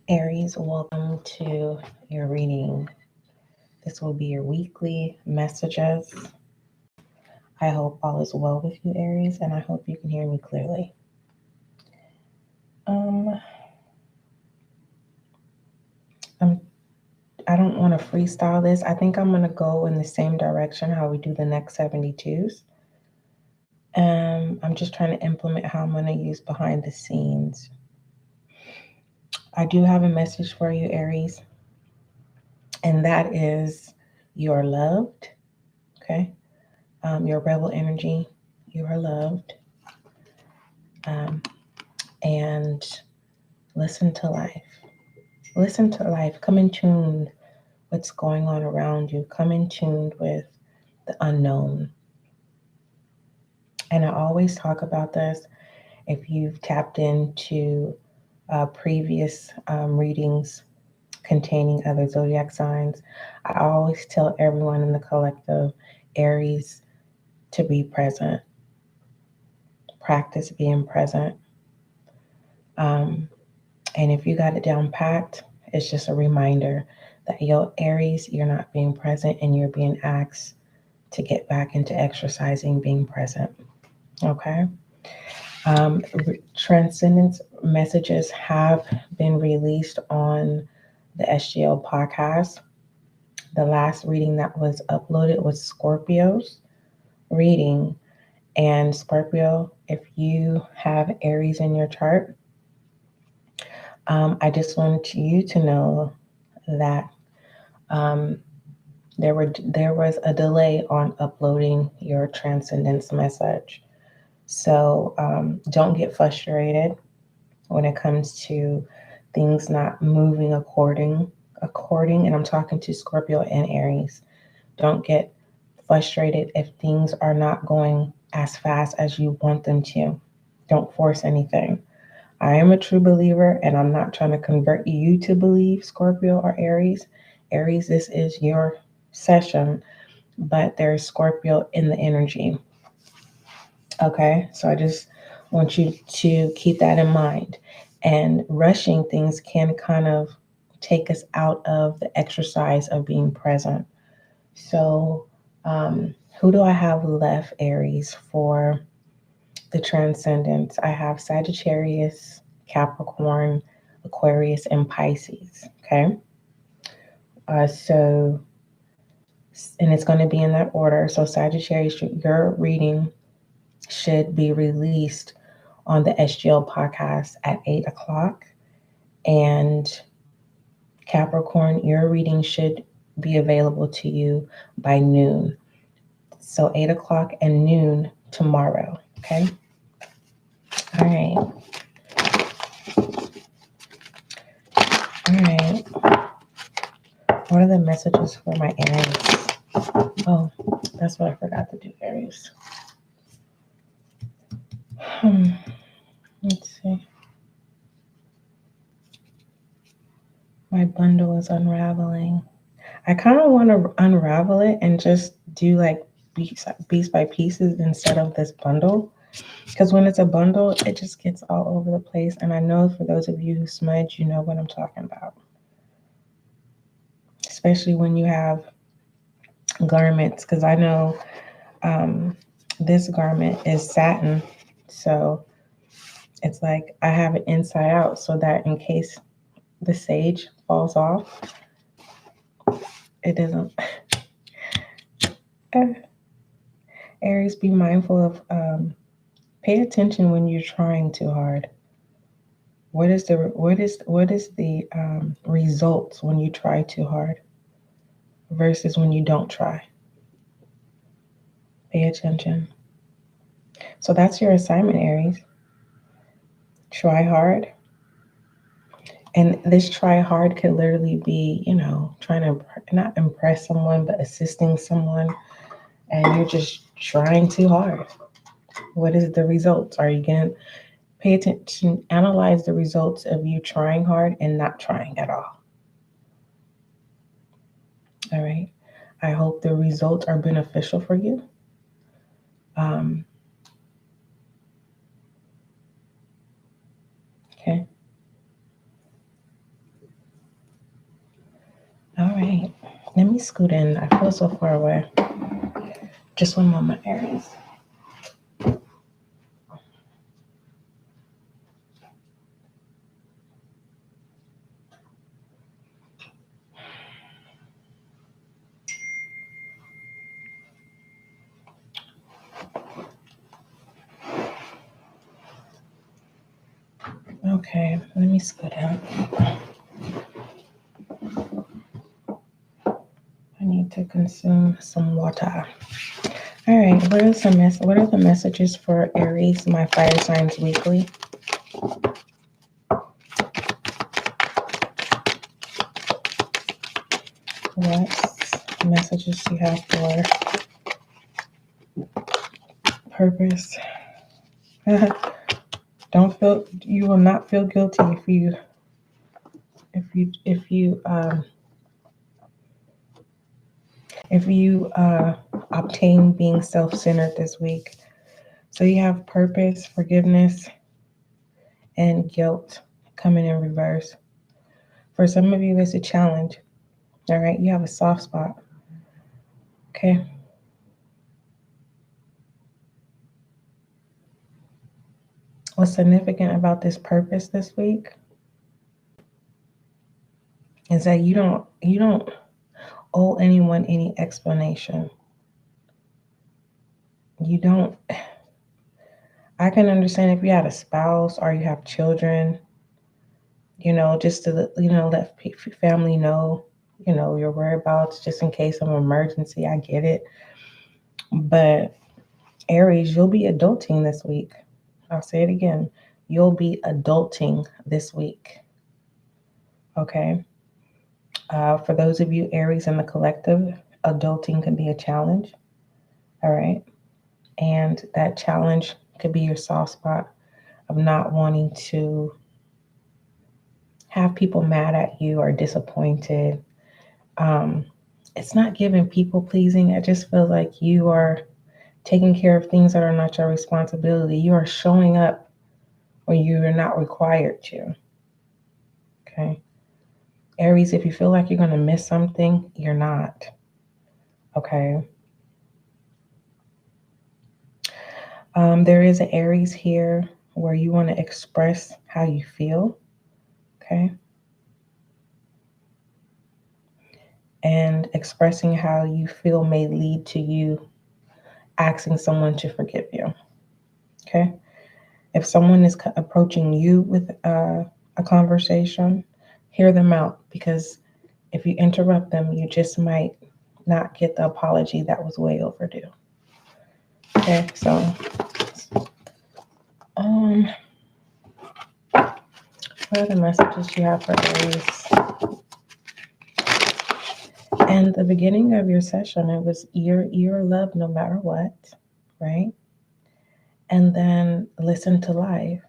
Aries, welcome to your reading. This will be your weekly messages. I hope all is well with you, Aries, and I hope you can hear me clearly. Um, I'm, I don't want to freestyle this. I think I'm going to go in the same direction how we do the next 72s. I'm just trying to implement how I'm going to use behind the scenes. I do have a message for you, Aries, and that is you're loved, okay? Your rebel energy, you are loved. Um, and listen to life. Listen to life. Come in tune what's going on around you. Come in tune with the unknown. And I always talk about this. If you've tapped into previous readings containing other zodiac signs, I always tell everyone in the collective Aries to be present. Practice being present. Um, and if you got it down packed, it's just a reminder that yo, Aries, you're not being present and you're being asked to get back into exercising being present. Okay. Transcendence messages have been released on the SGL podcast. The last reading that was uploaded was Scorpio's reading. And Scorpio, if you have Aries in your chart, I just want you to know that um, there was a delay on uploading your transcendence message. So don't get frustrated when it comes to things not moving according. And I'm talking to Scorpio and Aries. Don't get frustrated if things are not going as fast as you want them to. Don't force anything. I am a true believer, and I'm not trying to convert you to believe, Scorpio or Aries. Aries, this is your session, but there's Scorpio in the energy. Okay, so I just want you to keep that in mind. And rushing things can kind of take us out of the exercise of being present. So, who do I have left, Aries, for the transcendence? I have Sagittarius, Capricorn, Aquarius, and Pisces. Okay, so and it's going to be in that order. So, Sagittarius, your reading should be released on the SGL podcast at 8 o'clock. And Capricorn, your reading should be available to you by noon. So 8 o'clock and noon tomorrow. Okay. All right. All right. What are the messages for my Aries? Oh, that's what I forgot to do, Aries. Let's see. My bundle is unraveling. I kind of want to unravel it and just do like piece by pieces instead of this bundle. Because when it's a bundle, it just gets all over the place. And I know for those of you who smudge, you know what I'm talking about. Especially when you have garments. Because I know this garment is satin. So it's like I have it inside out so that in case the sage falls off, it doesn't. Aries, be mindful of pay attention when you're trying too hard. What is the results when you try too hard versus when you don't try? Pay attention. So that's your assignment, Aries. Try hard. And this try hard could literally be, trying to not impress someone, but assisting someone. And you're just trying too hard. What is the results? Are you going to pay attention, analyze the results of you trying hard and not trying at all? All right. I hope the results are beneficial for you. Okay. All right. Let me scoot in. I feel so far away. Just one moment, Aries. Okay, let me scoot in. I need to consume some water. All right, what are the messages for Aries, my fire signs weekly? What messages do you have for purpose? You will not feel guilty if you obtain being self-centered this week. So you have purpose, forgiveness, and guilt coming in reverse. For some of you, it's a challenge. All right, you have a soft spot. Okay. What's significant about this purpose this week is that you don't owe anyone any explanation. You don't. I can understand if you had a spouse or you have children, just to let family know, your whereabouts just in case of an emergency. I get it. But Aries, you'll be adulting this week. I'll say it again. You'll be adulting this week. Okay. For those of you Aries in the collective, adulting can be a challenge. All right. And that challenge could be your soft spot of not wanting to have people mad at you or disappointed. It's not giving people pleasing. I just feel like you are taking care of things that are not your responsibility. You are showing up when you are not required to. Okay. Aries, if you feel like you're going to miss something, you're not. Okay. There is an Aries here where you want to express how you feel. Okay. And expressing how you feel may lead to you asking someone to forgive you. Okay. If someone is approaching you with a conversation, hear them out, because if you interrupt them, you just might not get the apology that was way overdue. Okay, so what are the messages you have for Aries? And the beginning of your session, it was you're loved no matter what, right? And then listen to life.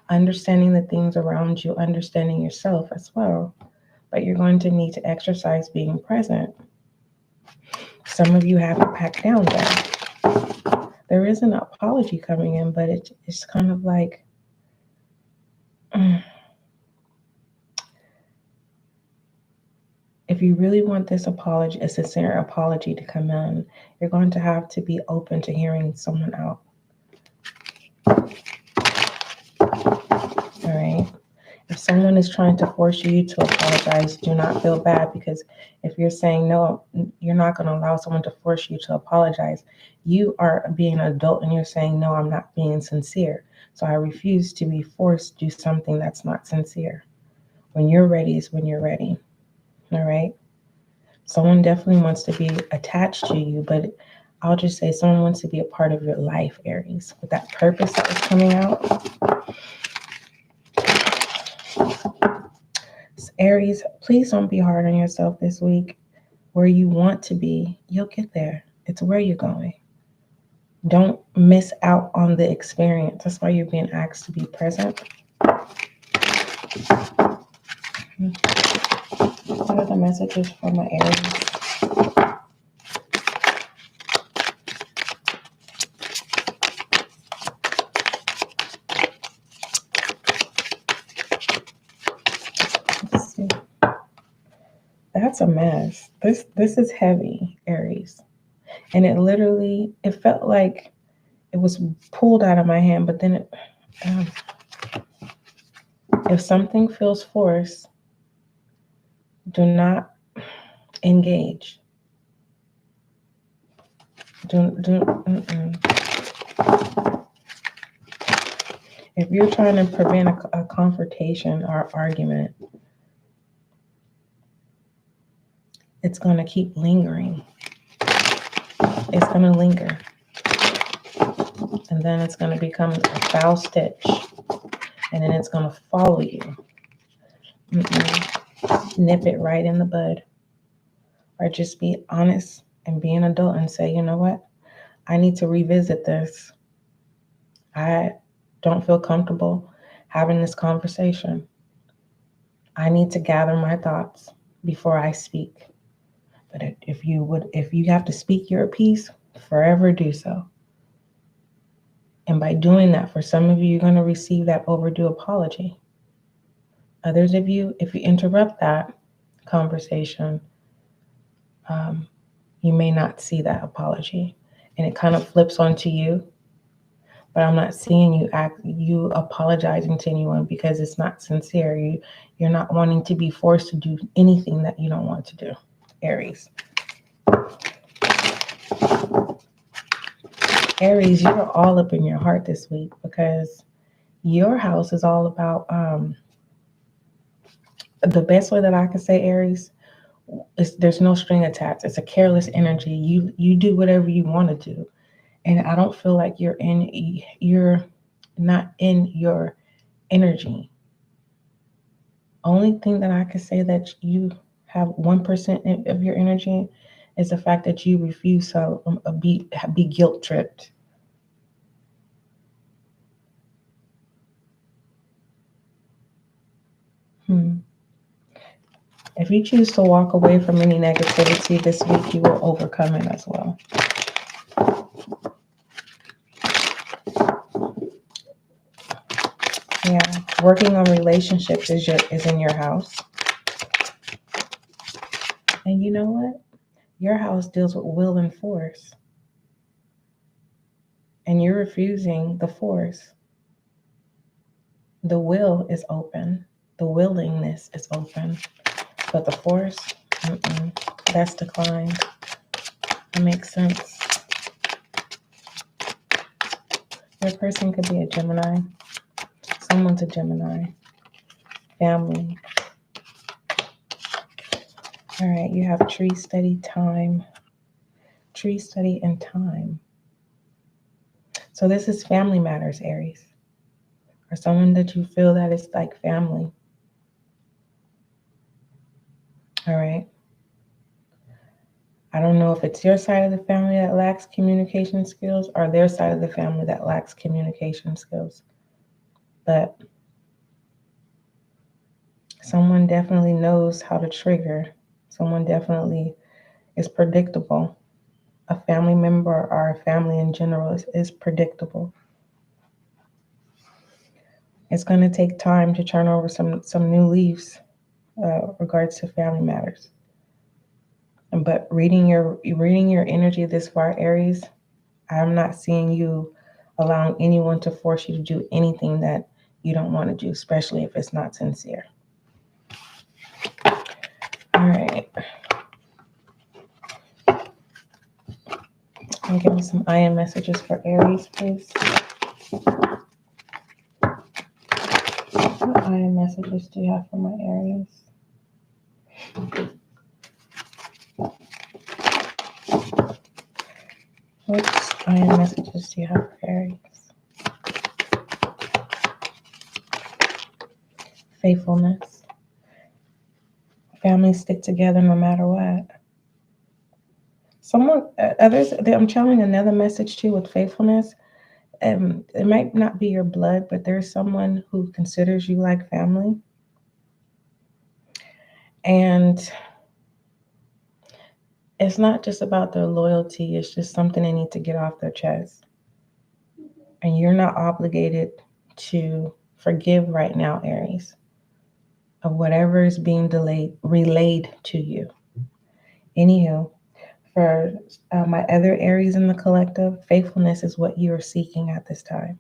Understanding the things around you, understanding yourself as well. But you're going to need to exercise being present. Some of you haven't packed down yet. There is an apology coming in, but it's kind of like, if you really want this apology, a sincere apology to come in, you're going to have to be open to hearing someone out. All right. If someone is trying to force you to apologize, do not feel bad, because if you're saying no, you're not going to allow someone to force you to apologize. You are being an adult and you're saying, no, I'm not being sincere. So I refuse to be forced to do something that's not sincere. When you're ready is when you're ready. All right. Someone definitely wants to be attached to you, but I'll just say someone wants to be a part of your life, Aries, with that purpose that was coming out. So Aries, please don't be hard on yourself this week. Where you want to be, you'll get there. It's where you're going. Don't miss out on the experience. That's why you're being asked to be present. What are the messages for my Aries? Let's see. That's a mess. This is heavy, Aries. And it felt like it was pulled out of my hand, but then um, if something feels forced, do not engage. If you're trying to prevent a confrontation or argument, it's going to keep lingering. It's going to linger. And then it's going to become a foul stitch. And then it's going to follow you. Nip it right in the bud. Or just be honest and be an adult and say, you know what? I need to revisit this. I don't feel comfortable having this conversation. I need to gather my thoughts before I speak. But if you have to speak your piece, forever do so. And by doing that, for some of you, you're going to receive that overdue apology. Others of you, if you interrupt that conversation, you may not see that apology. And it kind of flips onto you. But I'm not seeing you apologizing to anyone because it's not sincere. You're not wanting to be forced to do anything that you don't want to do, Aries. Aries, you're all up in your heart this week because your house is all about, the best way that I can say, Aries, is there's no string attached. It's a careless energy. You do whatever you want to do. And I don't feel like you're not in your energy. Only thing that I can say that you have 1% of your energy is the fact that you refuse to be guilt tripped. If you choose to walk away from any negativity this week, you will overcome it as well. Yeah, working on relationships is in your house. And you know what? Your house deals with will and force. And you're refusing the force. The will is open. The willingness is open. But the force, that's declined. That makes sense. Your person could be a Gemini. Someone's a Gemini. Family. All right, you have tree study time. Tree study and time. So this is family matters, Aries. Or someone that you feel that is like family. All right. I don't know if it's your side of the family that lacks communication skills or their side of the family that lacks communication skills. But someone definitely knows how to trigger. Someone definitely is predictable. A family member or a family in general is predictable. It's going to take time to turn over some new leaves regards to family matters. But reading your energy this far, Aries, I'm not seeing you allowing anyone to force you to do anything that you don't want to do, especially if it's not sincere. All right. And give me some I am messages for Aries, please. What I am messages do you have for my Aries? What I am messages do you have for Aries? Faithfulness. Families stick together no matter what. I'm channeling another message too with faithfulness. It might not be your blood, but there's someone who considers you like family. And it's not just about their loyalty, it's just something they need to get off their chest. And you're not obligated to forgive right now, Aries, of whatever is being relayed to you. Anywho, for my other Aries in the collective, faithfulness is what you are seeking at this time.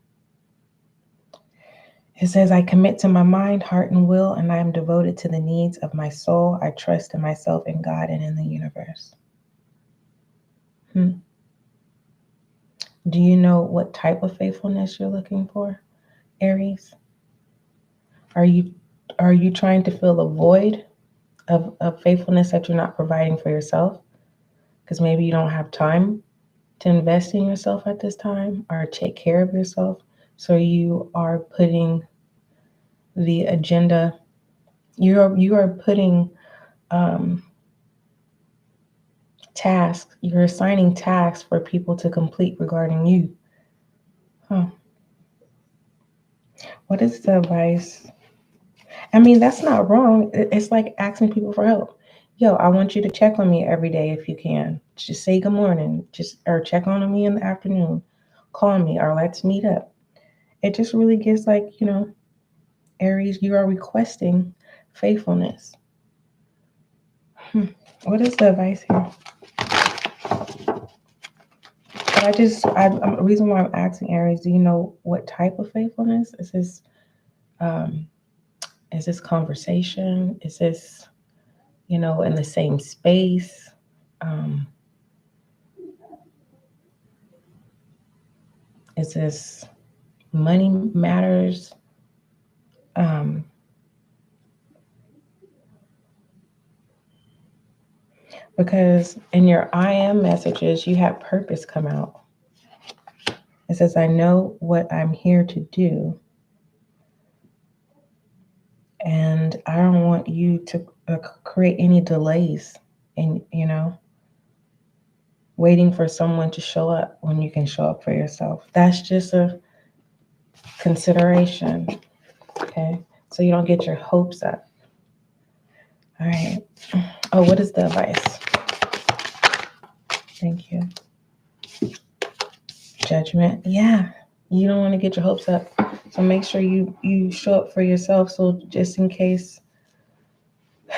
It says, I commit to my mind, heart, and will, and I am devoted to the needs of my soul. I trust in myself, in God, and in the universe. Do you know what type of faithfulness you're looking for, Aries? Are you trying to fill a void of faithfulness that you're not providing for yourself? Because maybe you don't have time to invest in yourself at this time or take care of yourself. So you are putting the agenda, you are putting tasks, you're assigning tasks for people to complete regarding you. What is the advice? I mean, that's not wrong. It's like asking people for help. Yo, I want you to check on me every day if you can. Just say good morning, or check on me in the afternoon. Call me or let's meet up. It just really gets like, Aries, you are requesting faithfulness. What is the advice here? But the reason why I'm asking Aries, do you know what type of faithfulness? Is this conversation? Is this, in the same space? Is this money matters? Because in your I am messages, you have purpose come out. It says, I know what I'm here to do. And I don't want you to create any delays in, waiting for someone to show up when you can show up for yourself. That's just a consideration. Okay. So you don't get your hopes up. All right. Oh, what is the advice? Thank you. Judgment. Yeah. You don't want to get your hopes up. So make sure you show up for yourself. So just in case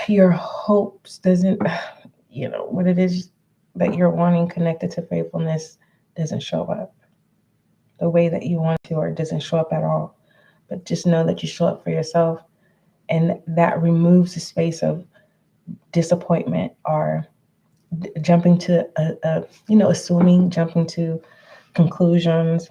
your hopes doesn't, what it is that you're wanting connected to faithfulness doesn't show up the way that you want to, or it doesn't show up at all. But just know that you show up for yourself, and that removes the space of disappointment or jumping to assuming, jumping to conclusions.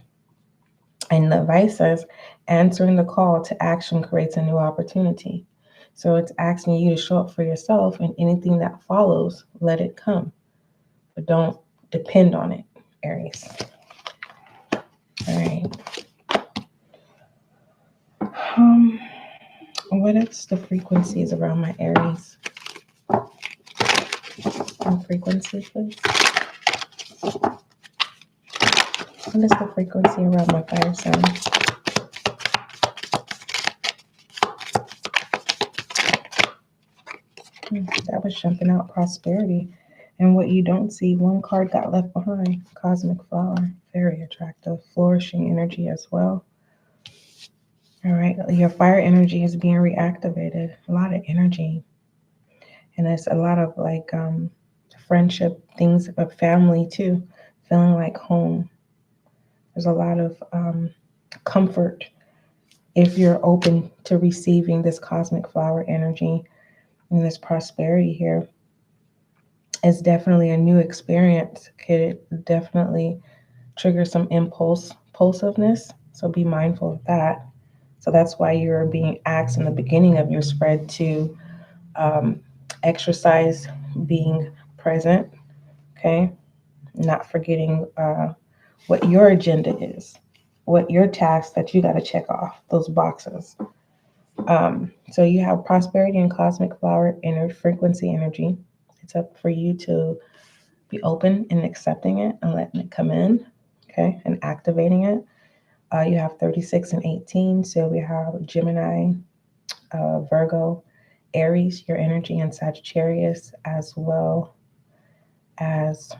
And the advice says, answering the call to action creates a new opportunity. So it's asking you to show up for yourself, and anything that follows, let it come. But don't depend on it, Aries. All right. What is the frequencies around my Aries? Frequency, please. What is the frequency around my fire sign? That was jumping out, prosperity. And what you don't see, one card got left behind. Cosmic flower, very attractive, flourishing energy as well. All right, your fire energy is being reactivated. A lot of energy. And it's a lot of like friendship things, but family too, feeling like home. There's a lot of comfort if you're open to receiving this cosmic flower energy and this prosperity here. It's definitely a new experience. Could definitely trigger some impulsiveness. So be mindful of that. So that's why you're being asked in the beginning of your spread to exercise being present. Okay. Not forgetting what your agenda is, what your tasks that you got to check off, those boxes. So you have prosperity and cosmic flower inner frequency energy. It's up for you to be open and accepting it and letting it come in, okay, and activating it. You have 36 and 18. So we have Gemini, Virgo, Aries, your energy, and Sagittarius, as well as,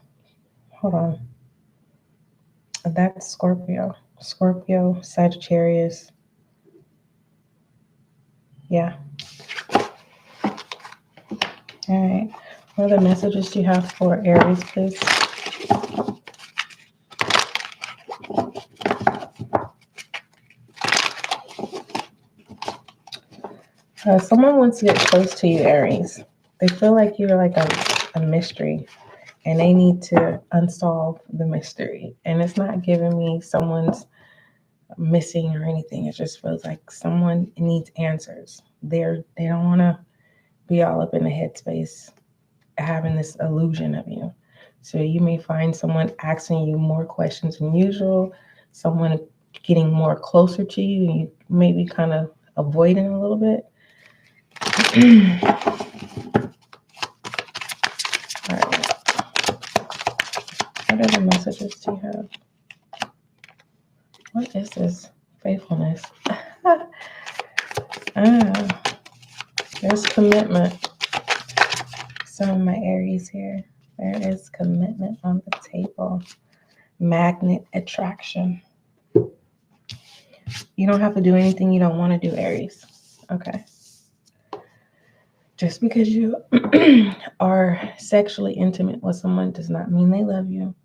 hold on, that's Scorpio, Sagittarius. Yeah. All right. What are the messages you have for Aries, please? Someone wants to get close to you, Aries. They feel like you're like a mystery, and they need to unsolve the mystery. And it's not giving me someone's missing or anything. It just feels like someone needs answers. They don't want to be all up in the headspace having this illusion of you. So you may find someone asking you more questions than usual, someone getting more closer to you, and you maybe kind of avoiding a little bit. All right. What other messages do you have? What is this? Faithfulness. There's commitment. Some of my Aries here. There is commitment on the table. Magnet attraction. You don't have to do anything you don't want to do, Aries. Okay. Just because you are sexually intimate with someone does not mean they love you.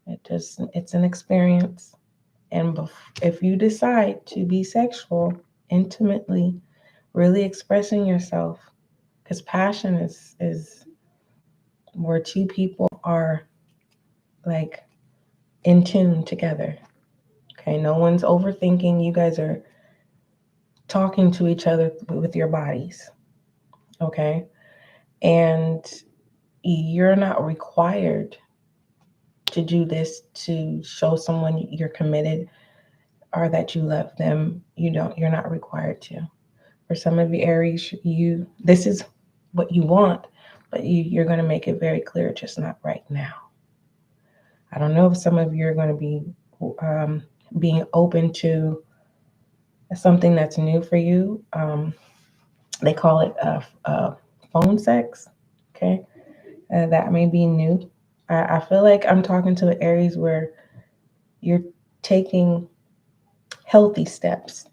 It's an experience. And if you decide to be sexual, intimately, really expressing yourself, because passion is where two people are like in tune together. Okay, no one's overthinking. You guys are talking to each other with your bodies. Okay, and you're not required to do this to show someone you're committed or that you love them. You're not required to. For some of you Aries, this is what you want, but you're going to make it very clear, just not right now. I don't know if some of you are going to be being open to something that's new for you. They call it phone sex. Okay, that may be new. I feel like I'm talking to the Aries where you're taking healthy steps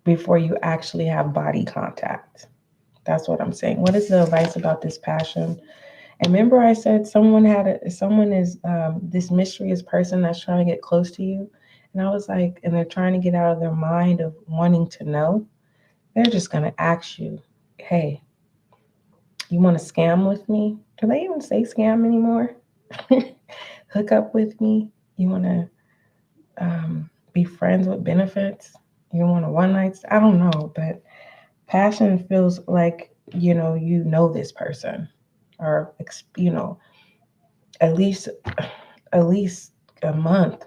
before you actually have body contact. That's what I'm saying. What is the advice about this passion? And remember I said someone is this mysterious person that's trying to get close to you. And I was like, and they're trying to get out of their mind of wanting to know. They're just going to ask you, hey, you want to scam with me? Do they even say scam anymore? Hook up with me? You want to be friends with benefits? You want a one night? I don't know, but passion feels like, you know this person, or, at least a month.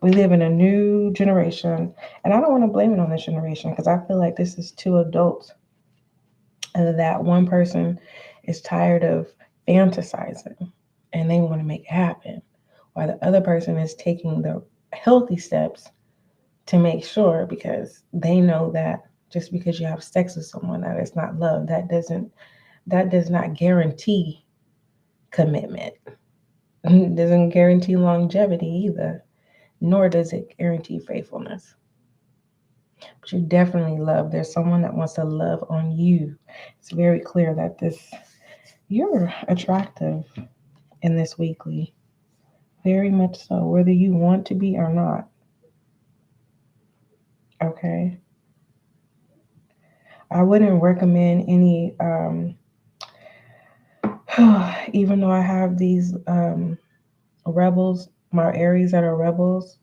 We live in a new generation, and I don't want to blame it on this generation because I feel like this is two adults, and that one person is tired of fantasizing and they want to make it happen, while the other person is taking the healthy steps to make sure, because they know that just because you have sex with someone, that it's not love. That does not guarantee commitment. It doesn't guarantee longevity either, nor does it guarantee faithfulness. But you definitely love. There's someone that wants to love on you. It's very clear that you're attractive in this weekly. Very much so, whether you want to be or not. Okay. I wouldn't recommend any, even though I have these rebels, my Aries that are rebels.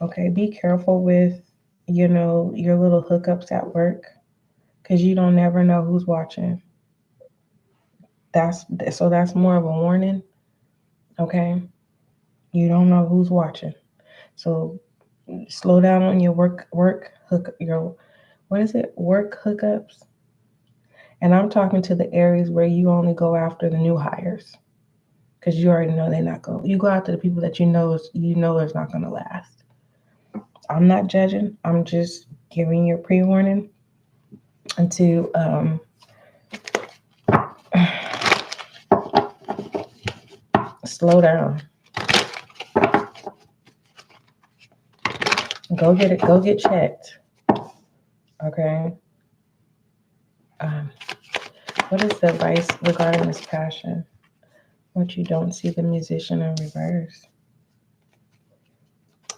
Okay, be careful with, your little hookups at work, because you don't never know who's watching. That's more of a warning. Okay, you don't know who's watching, so slow down on your work work hookups. And I'm talking to the Aries where you only go after the new hires, because you already know they're not going. You go after the people that you know is not going to last. I'm not judging. I'm just giving you a pre-warning and to slow down. Go get it. Go get checked. Okay. What is the advice regarding this passion? What you don't see, the Musician in reverse.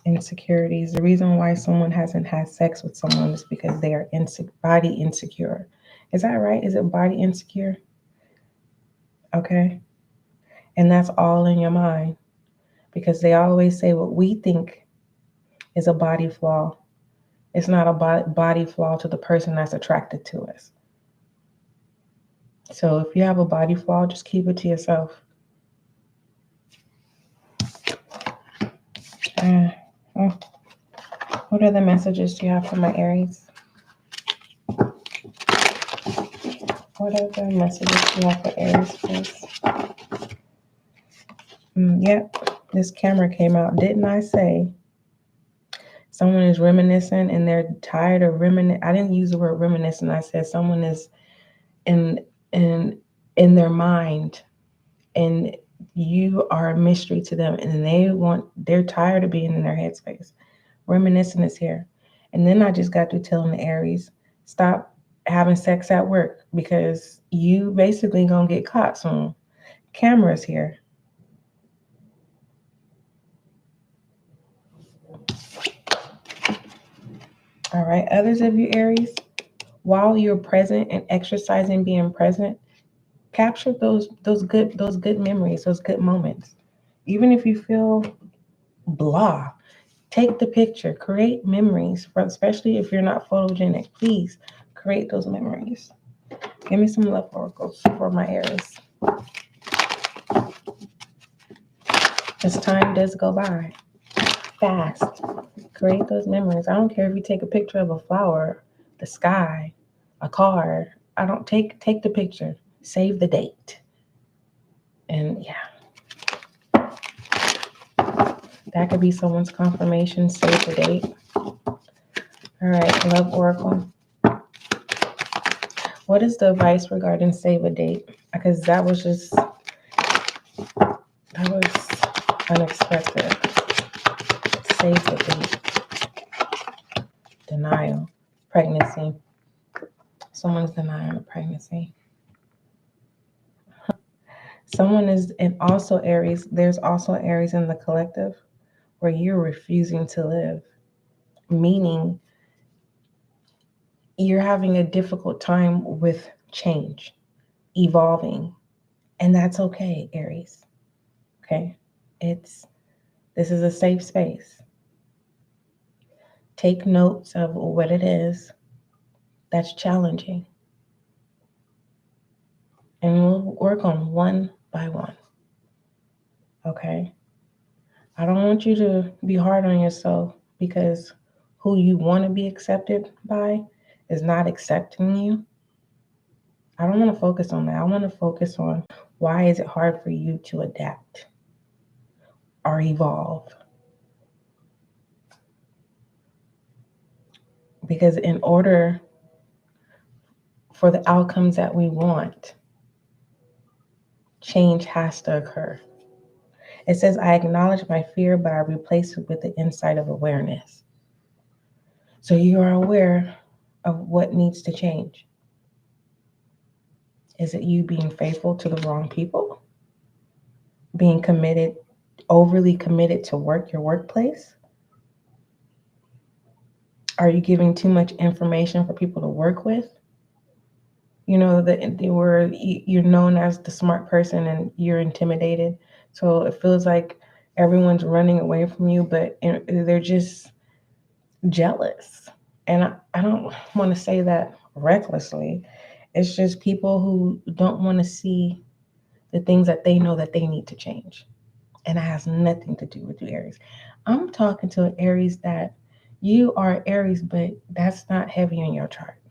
Insecurities. The reason why someone hasn't had sex with someone is because they are body insecure. Is that right? Is it body insecure? Okay. And that's all in your mind, because they always say what we think is a body flaw. It's not a body flaw to the person that's attracted to us. So if you have a body flaw, just keep it to yourself. What other messages do you have for my Aries? What other messages do you have for Aries, please? Yep, this camera came out. Didn't I say someone is reminiscing and they're tired of reminiscing? I didn't use the word reminiscing. I said someone is in their mind, and you are a mystery to them, and they're tired of being in their headspace. Reminiscing is here. And then I just got to telling the Aries, stop having sex at work, because you basically gonna get caught soon. Cameras here. All right, others of you Aries, while you're present and exercising being present, capture those good memories, those good moments. Even if you feel blah, take the picture, create memories, especially if you're not photogenic. Please create those memories. Give me some love oracles for my Aries. As time does go by fast, create those memories. I don't care if you take a picture of a flower, the sky, a car. I don't take the picture, save the date. And yeah, that could be someone's confirmation, save the date. All right, love oracle. What is the advice regarding save a date? Because that was unexpected. Save the date. Denial. Pregnancy. Someone's denying a pregnancy. Someone is, and also Aries, there's also Aries in the collective where you're refusing to live, meaning you're having a difficult time with change, evolving, and that's okay, Aries. Okay? This is a safe space. Take notes of what it is that's challenging, and we'll work on one by one. Okay? I don't want you to be hard on yourself because who you want to be accepted by is not accepting you. I don't want to focus on that. I want to focus on why is it hard for you to adapt or evolve? Because in order for the outcomes that we want, change has to occur. It says, I acknowledge my fear, but I replace it with the insight of awareness. So you are aware of what needs to change. Is it you being faithful to the wrong people? Being committed, overly committed to your workplace? Are you giving too much information for people to work with? You know, you're known as the smart person and you're intimidated. So it feels like everyone's running away from you, but they're just jealous. And I don't want to say that recklessly. It's just people who don't want to see the things that they know that they need to change. And it has nothing to do with you, Aries. I'm talking to an Aries that you are Aries, but that's not heavy in your chart.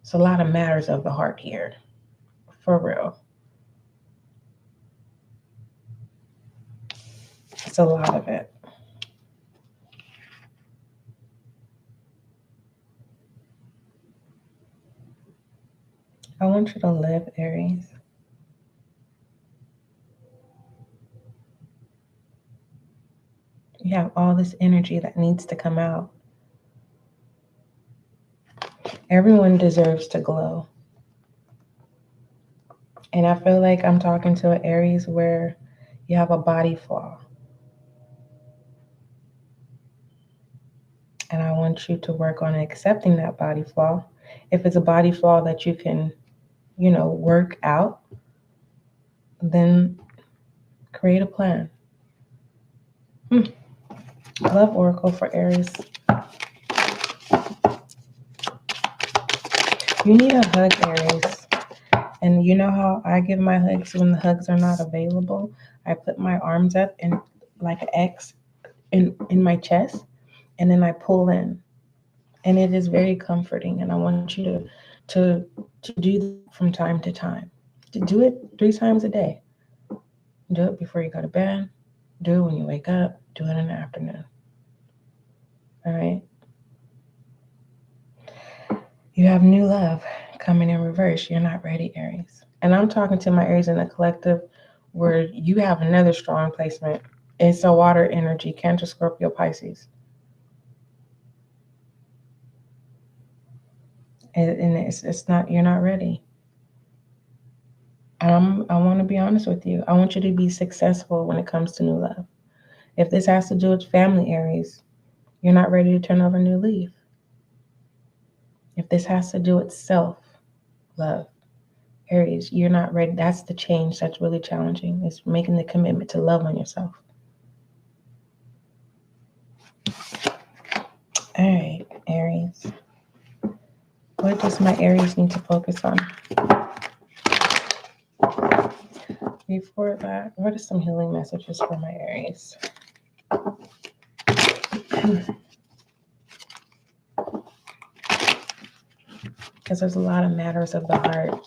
It's a lot of matters of the heart here, for real. It's a lot of it. I want you to live, Aries. You have all this energy that needs to come out. Everyone deserves to glow. And I feel like I'm talking to an Aries where you have a body flaw. And I want you to work on accepting that body flaw. If it's a body flaw that you can, work out, then create a plan. Love Oracle for Aries. You need a hug, Aries. And you know how I give my hugs when the hugs are not available? I put my arms up and like an X in my chest, and then I pull in. And it is very comforting. And I want you to do that from time to time. To do it 3 times a day. Do it before you go to bed. Do it when you wake up. Do it in the afternoon. All right? You have new love coming in reverse. You're not ready, Aries. And I'm talking to my Aries in the collective where you have another strong placement. It's a water energy, Cancer, Scorpio, Pisces. And it's not, you're not ready. I want to be honest with you. I want you to be successful when it comes to new love. If this has to do with family, Aries, you're not ready to turn over a new leaf. If this has to do with self-love, Aries, you're not ready. That's the change that's really challenging. It's making the commitment to love on yourself. All right, Aries. What does my Aries need to focus on? Before that, what are some healing messages for my Aries? Because there's a lot of matters of the heart,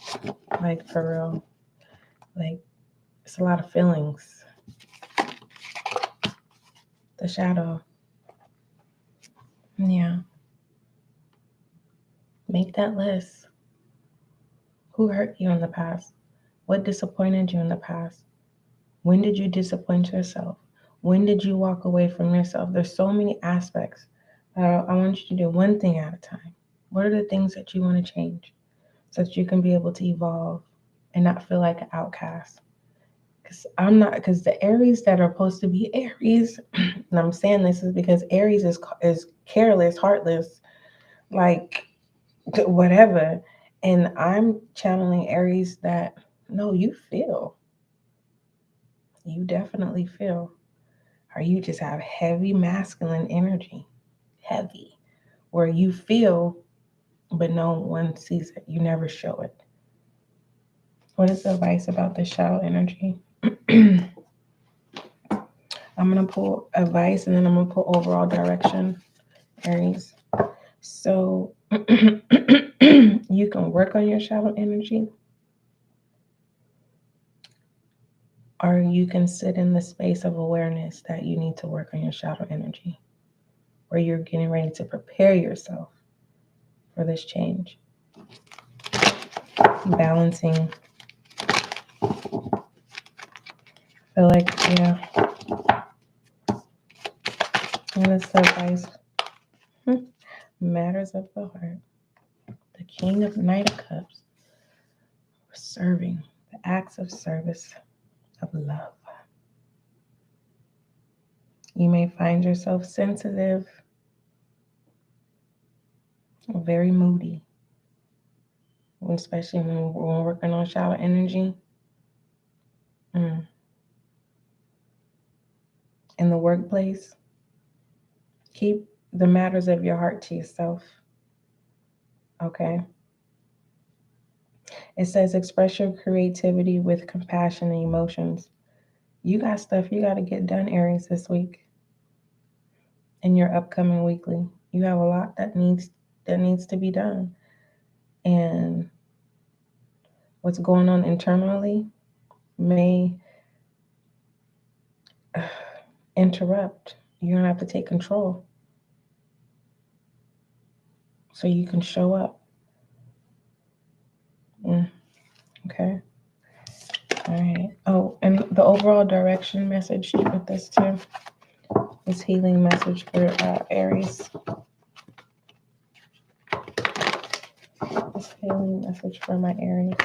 like for real. Like, it's a lot of feelings. The shadow. Yeah. Make that list. Who hurt you in the past? What disappointed you in the past? When did you disappoint yourself? When did you walk away from yourself? There's so many aspects. I want you to do one thing at a time. What are the things that you want to change so that you can be able to evolve and not feel like an outcast? Because the Aries that are supposed to be Aries, and I'm saying this is because Aries is careless, heartless, like whatever. And I'm channeling Aries that, no, you feel. You definitely feel. Or you just have heavy masculine energy. Heavy. Where you feel, but no one sees it. You never show it. What is the advice about the shadow energy? I'm going to pull advice and then I'm going to pull overall direction, Aries. So you can work on your shadow energy, or you can sit in the space of awareness that you need to work on your shadow energy, where you're getting ready to prepare yourself for this change. Balancing. I feel like, yeah. And it's the advice. Matters of the heart. The King of Knight of Cups. Serving. The acts of service of love. You may find yourself sensitive, very moody, especially when we're working on shadow energy. In the workplace, keep the matters of your heart to yourself. Okay? It says express your creativity with compassion and emotions. You got stuff you got to get done, Aries, this week. In your upcoming weekly. You have a lot that needs to be done. And what's going on internally may interrupt. You're going to have to take control so you can show up. Okay. All right. Oh, and the overall direction message with this too. This healing message for Aries. This healing message for my Aries.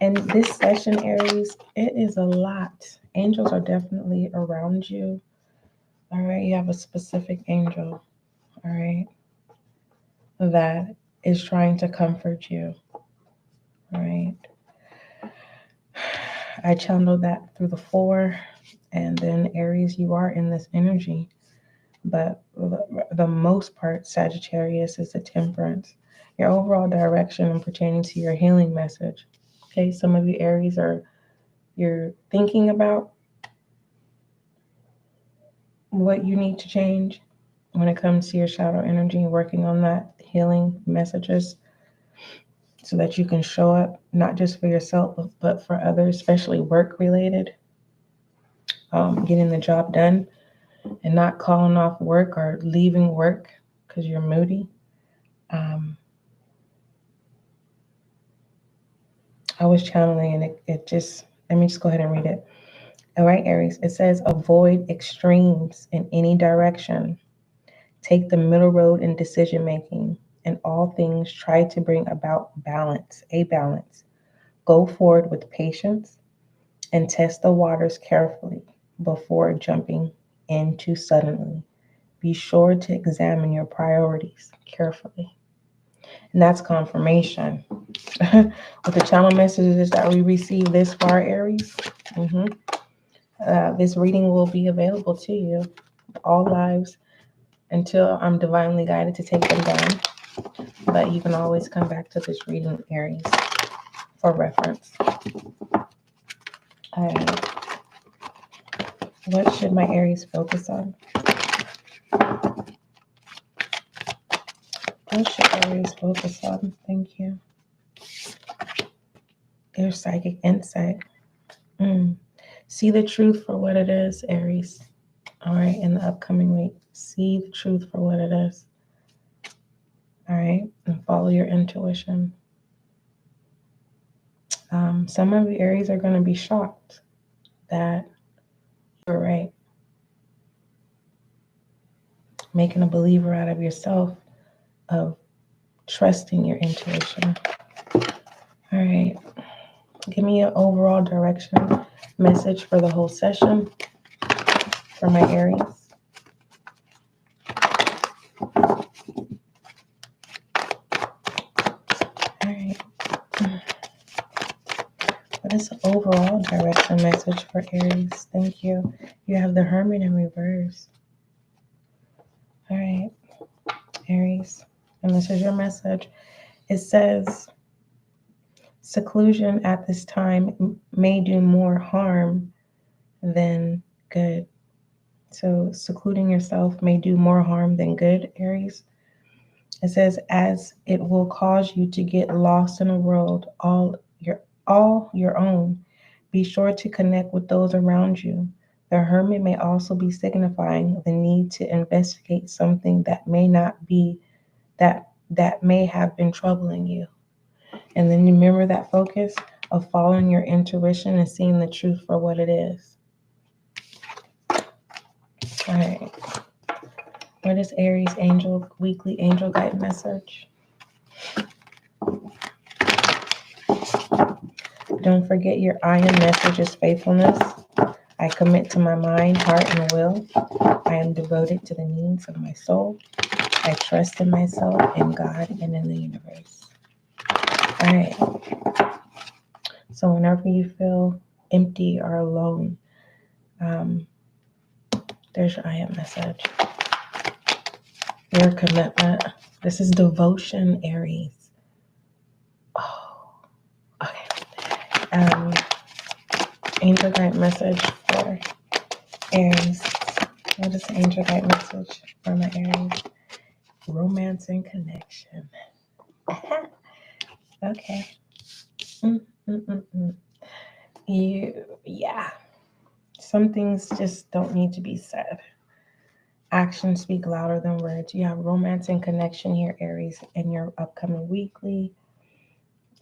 And this session, Aries, it is a lot. Angels are definitely around you. All right, you have a specific angel, all right, that is trying to comfort you. All right. I channeled that through the 4, and then Aries, you are in this energy. But the most part, Sagittarius, is the Temperance. Your overall direction and pertaining to your healing message. Okay, some of you Aries you're thinking about what you need to change when it comes to your shadow energy and working on that healing messages so that you can show up not just for yourself but for others, especially work related, getting the job done and not calling off work or leaving work because you're moody. I was channeling and it just, let me just go ahead and read it. All right, Aries, it says avoid extremes in any direction. Take the middle road in decision making. In all things, try to bring about balance, a balance. Go forward with patience and test the waters carefully before jumping in too suddenly. Be sure to examine your priorities carefully. And that's confirmation. With the channel messages that we receive this far, Aries, this reading will be available to you, all lives, until I'm divinely guided to take them down. But you can always come back to this reading, Aries, for reference. All right. What should my Aries focus on? What should Aries focus on? Thank you. Your psychic insight. See the truth for what it is, Aries. All right, in the upcoming week. See the truth for what it is. All right, and follow your intuition. Some of you Aries are going to be shocked that you're right. Making a believer out of yourself, of trusting your intuition. All right. Give me an overall direction message for the whole session for my Aries. All right. What is the overall direction message for Aries? Thank you. You have the Hermit in reverse. All right, Aries. And this is your message. It says, seclusion at this time may do more harm than good. So secluding yourself may do more harm than good, Aries. It says, as it will cause you to get lost in a world all your own. Be sure to connect with those around you. The Hermit may also be signifying the need to investigate something that may not be that may have been troubling you. And then remember that focus of following your intuition and seeing the truth for what it is. All right. What is Aries weekly angel guide message? Don't forget your I am message is faithfulness. I commit to my mind, heart, and will. I am devoted to the needs of my soul. I trust in myself, in God, and in the universe. All right. So whenever you feel empty or alone, there's your I am message. Your commitment. This is devotion, Aries. Oh, okay. Angel guide message for Aries. What is the angel guide message for my Aries? Romance and connection. Okay. Yeah. Some things just don't need to be said. Actions speak louder than words. You have romance and connection here, Aries, in your upcoming weekly.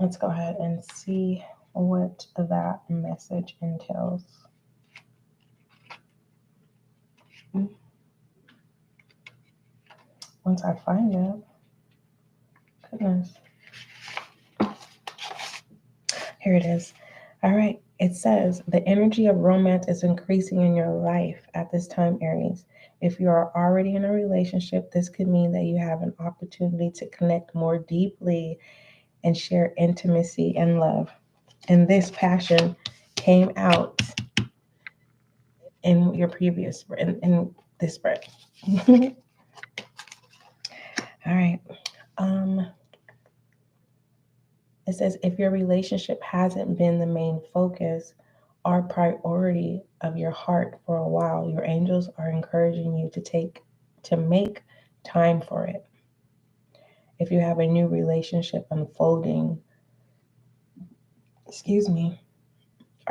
Let's go ahead and see what that message entails. Once I find it, goodness. Here it is. All right. It says the energy of romance is increasing in your life at this time, Aries. If you are already in a relationship, this could mean that you have an opportunity to connect more deeply and share intimacy and love. And this passion came out in your previous, in this spread. All right. Um, It says if your relationship hasn't been the main focus or priority of your heart for a while, your angels are encouraging you to make time for it. If you have a new relationship unfolding, excuse me,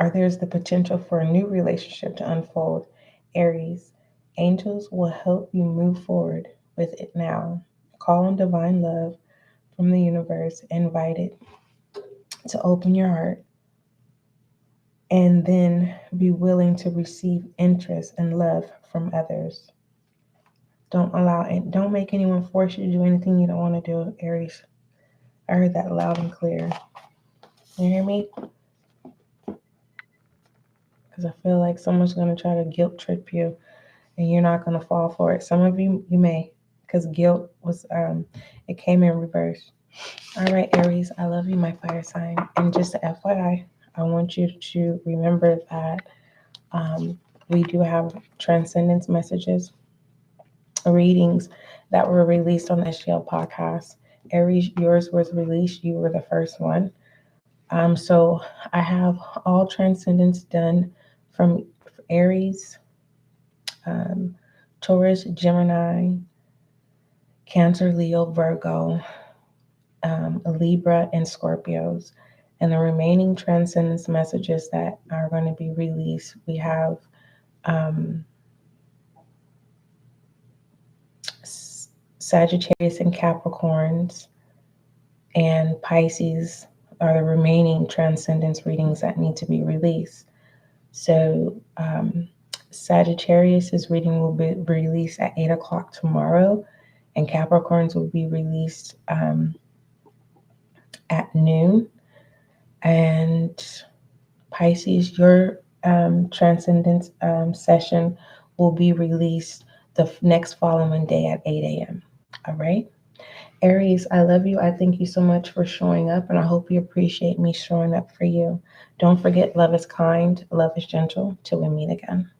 or there's the potential for a new relationship to unfold, Aries, angels will help you move forward with it now. Call on divine love from the universe, invite it to open your heart, and then be willing to receive interest and love from others. Don't make anyone force you to do anything you don't want to do, Aries. I heard that loud and clear. You hear me? Because I feel like someone's going to try to guilt trip you and you're not going to fall for it. Some of you may, because guilt was, it came in reverse. All right, Aries, I love you, my fire sign. And just a FYI, I want you to remember that we do have transcendence messages, readings that were released on the SGL podcast. Aries, yours was released. You were the first one. So I have all transcendence done from Aries, Taurus, Gemini, Cancer, Leo, Virgo, Libra, and Scorpios. And the remaining transcendence messages that are going to be released, we have Sagittarius and Capricorns, and Pisces are the remaining transcendence readings that need to be released. So Sagittarius's reading will be released at 8 o'clock tomorrow, and Capricorns will be released at noon. And Pisces, your transcendence session will be released the next following day at 8 a.m. All right. Aries, I love you. I thank you so much for showing up, and I hope you appreciate me showing up for you. Don't forget, love is kind, love is gentle. Till we meet again.